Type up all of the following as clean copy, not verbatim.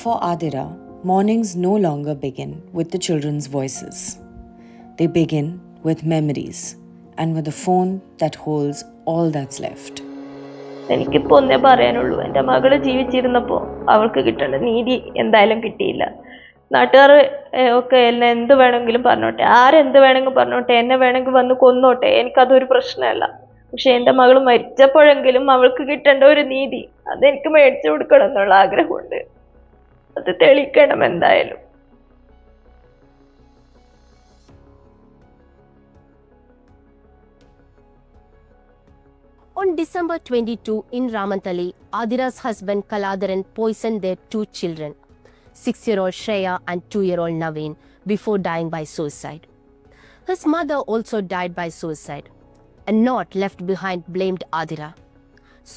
For Adira, mornings no longer begin with the children's voices. They begin with memories and with a phone that holds all that's left. എനിക്കിപ്പോൾ ഒന്നേ പറയാനുള്ളൂ, എൻ്റെ മകള് ജീവിച്ചിരുന്നപ്പോൾ അവൾക്ക് കിട്ടേണ്ട നീതി എന്തായാലും കിട്ടിയില്ല. നാട്ടുകാർ ഒക്കെ എന്നെ എന്ത് വേണമെങ്കിലും പറഞ്ഞോട്ടെ, ആരെന്ത് വേണമെങ്കിലും പറഞ്ഞോട്ടെ, എന്നെ വേണമെങ്കിൽ വന്ന് കൊന്നോട്ടെ, എനിക്കതൊരു പ്രശ്നമല്ല. പക്ഷെ എൻ്റെ മകൾ മരിച്ചപ്പോഴെങ്കിലും അവൾക്ക് കിട്ടേണ്ട ഒരു നീതി അതെനിക്ക് മേടിച്ചു കൊടുക്കണം എന്നുള്ള ആഗ്രഹമുണ്ട്. അത് തെളിയിക്കണം എന്തായാലും. On December 22 in Ramantali, Adira's husband Kaladharan poisoned their two children, 6-year-old Shreya and 2-year-old Naveen, before dying by suicide. His mother also died by suicide. A note left behind blamed Adira.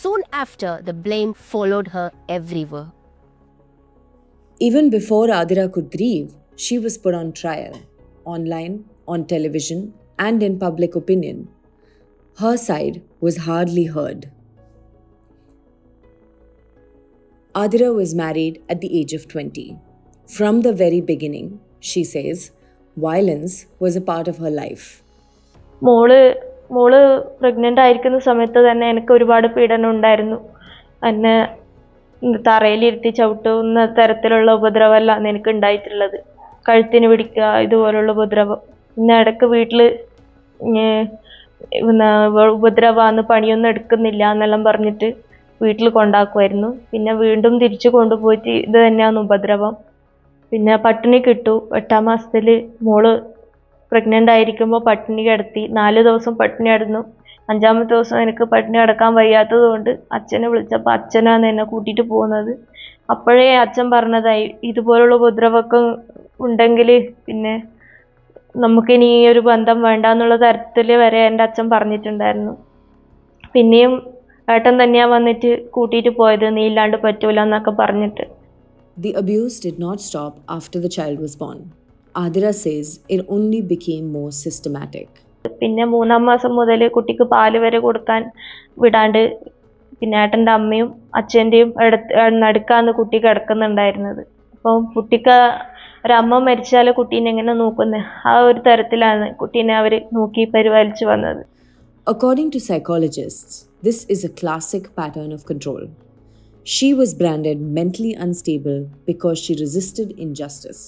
Soon after, the blame followed her everywhere. Even before Adira could grieve, she was put on trial, online, on television, and in public opinion. Her side was hardly heard. Adira was married at the age of 20. From the very beginning, she says, violence was a part of her life. മോള് pregnant ആയിരിക്കുന്ന സമയത്ത് തന്നെ എനിക്ക് ഒരുപാട് പീഡനം ഉണ്ടായിരുന്നു. എന്നെ തറയിലിരുത്തി ചവിട്ടുന്ന തരത്തിലുള്ള ഉപദ്രവമല്ല എനിക്ക് ഉണ്ടായിട്ടുള്ളത്. കഴുത്തിന് പിടിക്കുക, ഇതുപോലുള്ള ഉപദ്രവം. പിന്നെ ഇടയ്ക്ക് വീട്ടിൽ ഉപദ്രവമാണ്, പണിയൊന്നും എടുക്കുന്നില്ല എന്നെല്ലാം പറഞ്ഞിട്ട് വീട്ടിൽ കൊണ്ടാക്കുമായിരുന്നു. പിന്നെ വീണ്ടും തിരിച്ചു കൊണ്ടുപോയിട്ട് ഇത് തന്നെയാണ് ഉപദ്രവം. പിന്നെ പട്ടിണി കിട്ടു. 8-ാം മാസത്തിൽ മോള് പ്രഗ്നൻ്റ് ആയിരിക്കുമ്പോൾ പട്ടിണി കിടത്തി. 4 ദിവസം പട്ടിണി കിടന്നു. 5-ാമത്തെ ദിവസം എനിക്ക് പട്ടിണി കിടക്കാൻ വയ്യാത്തത് കൊണ്ട് അച്ഛനെ വിളിച്ചപ്പോൾ അച്ഛനാണ് എന്നെ കൂട്ടിയിട്ട് പോകുന്നത്. അപ്പോഴേ അച്ഛൻ പറഞ്ഞതായി, ഇതുപോലുള്ള ഉപദ്രവമൊക്കെ ഉണ്ടെങ്കിൽ പിന്നെ നമുക്കിനി ഈ ഒരു ബന്ധം വേണ്ട എന്നുള്ള തരത്തിൽ വരെ എൻ്റെ അച്ഛൻ പറഞ്ഞിട്ടുണ്ടായിരുന്നു. പിന്നെയും ഏട്ടൻ തന്നെയാണ് വന്നിട്ട് കൂട്ടിയിട്ട് പോയത്, നീ ഇല്ലാണ്ട് പറ്റൂല എന്നൊക്കെ പറഞ്ഞിട്ട്. The abuse did not stop after the child was born. Adira says it only became more systematic. പിന്നെ 3-ാം മാസം മുതൽ കുട്ടിക്ക് പാല് വരെ കൊടുക്കാൻ വിടാണ്ട് പിന്നെ ഏട്ടൻ്റെ അമ്മയും അച്ഛൻ്റെയും നടുക്കാന്ന് കുട്ടി കിടക്കുന്നുണ്ടായിരുന്നത്. അപ്പം കുട്ടിക്ക് ഒരമ്മ മരിച്ചാൽ കുട്ടീനെ എങ്ങനെ നോക്കുന്നത്, ആ ഒരു തരത്തിലാണ് കുട്ടീനെ അവർ നോക്കി പരിപാലിച്ചു വന്നത്. According to psychologists, this is a classic pattern of control. She was branded mentally unstable because she resisted injustice.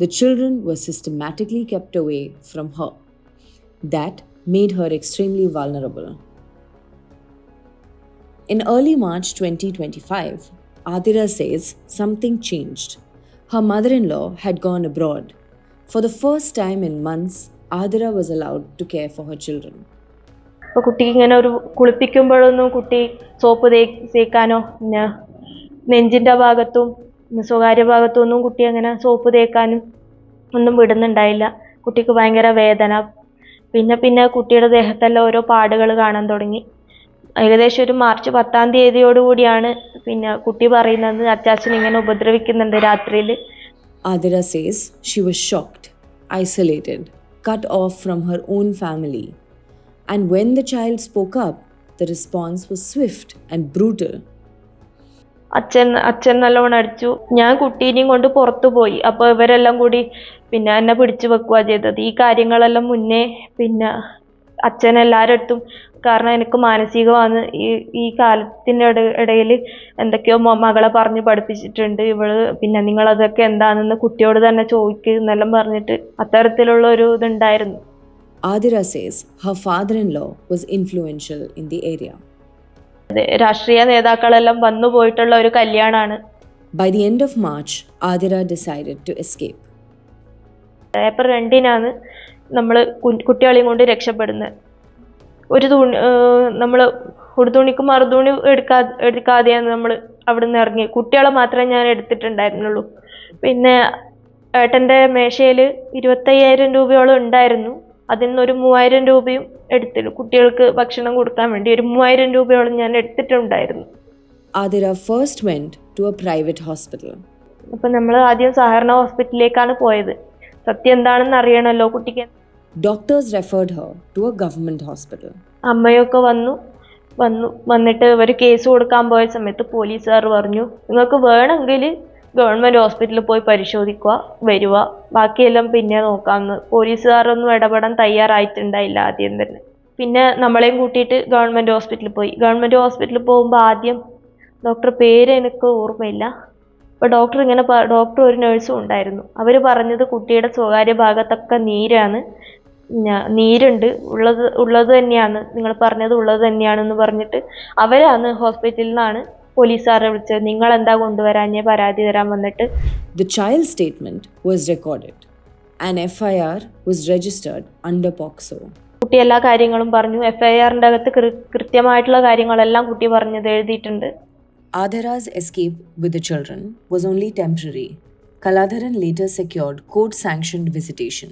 The children were systematically kept away from her. That made her extremely vulnerable. In early March 2025, Adira says something changed. Her mother-in-law had gone abroad. For the first time in months, Adira was allowed to care for her children. അപ്പോൾ കുട്ടിക്ക് ഇങ്ങനെ ഒരു കുളിപ്പിക്കുമ്പോഴൊന്നും കുട്ടി soap തേക്കാനോ പിന്നെ നെഞ്ചിൻ്റെ ഭാഗത്തും സ്വകാര്യ ഭാഗത്തും ഒന്നും കുട്ടി അങ്ങനെ സോപ്പ് തേക്കാനും ഒന്നും വിടുന്നുണ്ടായില്ല. കുട്ടിക്ക് ഭയങ്കര വേദന. പിന്നെ കുട്ടിയുടെ ദേഹത്തെല്ലാം ഓരോ പാടുകൾ കാണാൻ തുടങ്ങി. ഏകദേശം ഒരു മാർച്ച് 10-ാം തീയതിയോടുകൂടിയാണ് പിന്നെ കുട്ടി പറയുന്നത് അച്ചാച്ചൻ ഇങ്ങനെ ഉപദ്രവിക്കുന്നുണ്ട് രാത്രിയിൽ. Adira says she was shocked, isolated, cut off from her own family. And when the child spoke up, the response was swift and brutal. അച്ഛൻ നല്ലോണം അടിച്ചു. ഞാൻ കുട്ടീനെയും കൊണ്ട് പുറത്തു പോയി. അപ്പോൾ ഇവരെല്ലാം കൂടി പിന്നെ എന്നെ പിടിച്ചു വെക്കുക ചെയ്തത്. ഈ കാര്യങ്ങളെല്ലാം മുന്നേ പിന്നെ അച്ഛൻ എല്ലാവരുടെ അടുത്തും, കാരണം എനിക്ക് മാനസികമാണ്, ഈ കാലത്തിൻ്റെ ഇടയിൽ എന്തൊക്കെയോ മകളെ പറഞ്ഞ് പഠിപ്പിച്ചിട്ടുണ്ട് ഇവള്, പിന്നെ നിങ്ങളതൊക്കെ എന്താണെന്ന് കുട്ടിയോട് തന്നെ ചോദിക്കുക എന്നെല്ലാം പറഞ്ഞിട്ട് അത്തരത്തിലുള്ള ഒരു ഇതുണ്ടായിരുന്നു. Adira says her father-in-law was influential in the area. രാഷ്ട്രീയ നേതാക്കളെല്ലാം വന്നു പോയിട്ടുള്ള ഒരു കല്യാണമാണ്. By the end of March, Adira decided to escape. April 2-നാണ് നമ്മൾ കുട്ടികളെയും കൊണ്ട് രക്ഷപ്പെടുന്നത്. ഒരു നമ്മൾ ഉടുതുണിക്ക് മറുതുണി എടുക്കാതെയാണ് നമ്മൾ അവിടെ നിന്ന് ഇറങ്ങി. കുട്ടികളെ മാത്രമേ ഞാൻ എടുത്തിട്ടുണ്ടായിരുന്നുള്ളൂ. പിന്നെ ഏട്ടൻ്റെ മേശയിൽ 25,000 രൂപയോളം ഉണ്ടായിരുന്നു. അതിൽ നിന്നൊരു 3,000 രൂപയും എടുത്തിട്ടു. കുട്ടികൾക്ക് ഭക്ഷണം കൊടുക്കാൻ വേണ്ടി ഒരു 3,000 രൂപയോളം ഞാൻ എടുത്തിട്ടുണ്ടായിരുന്നു. Adira first went to a private hospital. അപ്പം നമ്മൾ ആദ്യം സഹകരണ ഹോസ്പിറ്റലിലേക്കാണ് പോയത്. സത്യം എന്താണെന്ന് അറിയണമല്ലോ കുട്ടിക്ക്. Doctors referred her to a government hospital. അമ്മയൊക്കെ വന്നിട്ട് ഒരു കേസ് കൊടുക്കാൻ പോയ സമയത്ത് പോലീസുകാർ പറഞ്ഞു, നിങ്ങൾക്ക് വേണമെങ്കിൽ ഗവൺമെൻറ് ഹോസ്പിറ്റലിൽ പോയി പരിശോധിക്കുക, വരിക, ബാക്കിയെല്ലാം പിന്നെ നോക്കാമെന്ന്. പോലീസുകാരൊന്നും ഇടപെടാൻ തയ്യാറായിട്ടുണ്ടായില്ല ആദ്യം തന്നെ. പിന്നെ നമ്മളെയും കൂട്ടിയിട്ട് ഗവൺമെൻറ് ഹോസ്പിറ്റലിൽ പോയി. ഗവൺമെൻറ് ഹോസ്പിറ്റലിൽ പോകുമ്പോൾ ആദ്യം ഡോക്ടർ പേര് എനിക്ക് ഓർമ്മയില്ല. അപ്പോൾ ഡോക്ടർ ഒരു നഴ്സും ഉണ്ടായിരുന്നു. അവർ പറഞ്ഞത് കുട്ടിയുടെ സ്വകാര്യ ഭാഗത്തൊക്കെ നീരാണ്, നീരുണ്ട്, ഉള്ളത് തന്നെയാണ്, നിങ്ങൾ പറഞ്ഞത് ഉള്ളത് തന്നെയാണെന്ന് പറഞ്ഞിട്ട് അവരാണ് ഹോസ്പിറ്റലിൽ നിന്നാണ് പോലീസുകാരെ വിളിച്ചത്. നിങ്ങൾ എന്താ കൊണ്ടുവരാഞ്ഞേ, പരാതി തരാൻ വന്നിട്ട്. The child's statement was recorded. An FIR was registered under POCSO. കുട്ടി എല്ലാ കാര്യങ്ങളും പറഞ്ഞു. FIRന്റെ അകത്ത് കൃത്യമായിട്ടുള്ള കാര്യങ്ങളെല്ലാം കുട്ടി പറഞ്ഞത് എഴുതിയിട്ടുണ്ട്. Adhira's escape with the children was only temporary. Kaladharan later secured court-sanctioned visitation.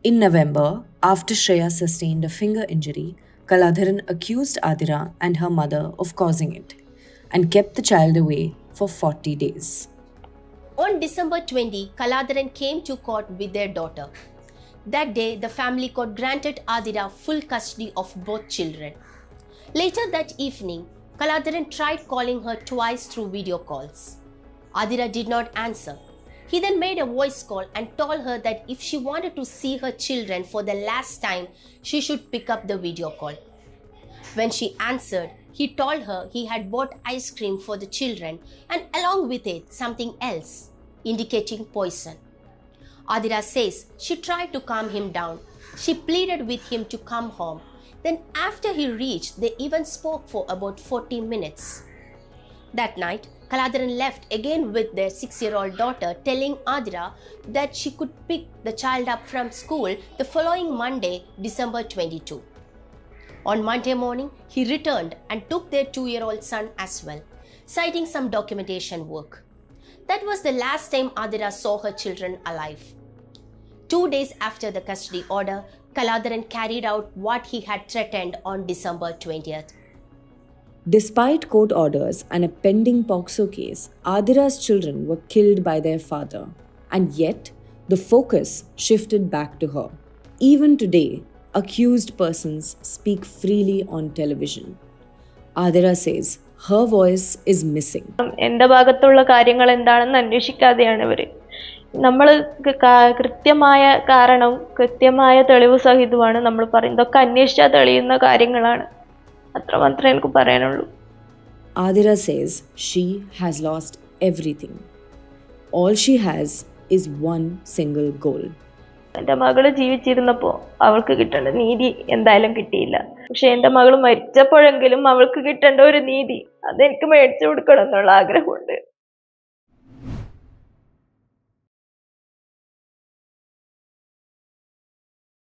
In November, after Shreya sustained a finger injury, Kaladharan accused Adhira and her mother of causing it and kept the child away for 40 days. On December 20, Kaladharan came to court with their daughter. That day, the family court granted Adhira full custody of both children. Later that evening, Kaladharan tried calling her twice through video calls. Adhira did not answer. He then made a voice call and told her that if she wanted to see her children for the last time, she should pick up the video call. When she answered, he told her he had bought ice cream for the children and along with it something else, indicating poison. Adhira says she tried to calm him down. She pleaded with him to come home. Then after he reached, they even spoke for about 40 minutes. That night, Kaladharan left again with their 6-year-old daughter, telling Adhira that she could pick the child up from school the following Monday, December 22. On Monday morning, he returned and took their 2-year-old son as well, citing some documentation work. That was the last time Adhira saw her children alive. 2 days after the custody order, Kaladharan carried out what he had threatened on December 20th. Despite court orders and a pending POCSO case, Adhira's children were killed by their father, and yet the focus shifted back to her. Even today, accused persons speak freely on television. Adhira says her voice is missing. എൻ്റെ ഭാഗത്തുള്ള കാര്യങ്ങൾ എന്താണെന്ന് അന്വേഷിക്കാതെയാണ് ഇവർ. നമ്മൾ കൃത്യമായ കാരണവും കൃത്യമായ തെളിവ് സഹിതമാണ് നമ്മൾ പറയുന്നത്. ഇതൊക്കെ അന്വേഷിച്ചാൽ തെളിയുന്ന കാര്യങ്ങളാണ്. അത്രമാത്രമേ എനിക്ക് പറയാനുള്ളൂ. Adhira says she has lost everything. All she has is one single goal. എൻ്റെ മകള് ജീവിച്ചിരുന്നപ്പോൾ അവൾക്ക് കിട്ടേണ്ട നീതി എന്തായാലും കിട്ടിയില്ല. പക്ഷെ എൻ്റെ മകൾ മരിച്ചപ്പോഴെങ്കിലും അവൾക്ക് കിട്ടേണ്ട ഒരു നീതി അതെനിക്ക് മേടിച്ചു കൊടുക്കണം എന്നുള്ള ആഗ്രഹമുണ്ട്.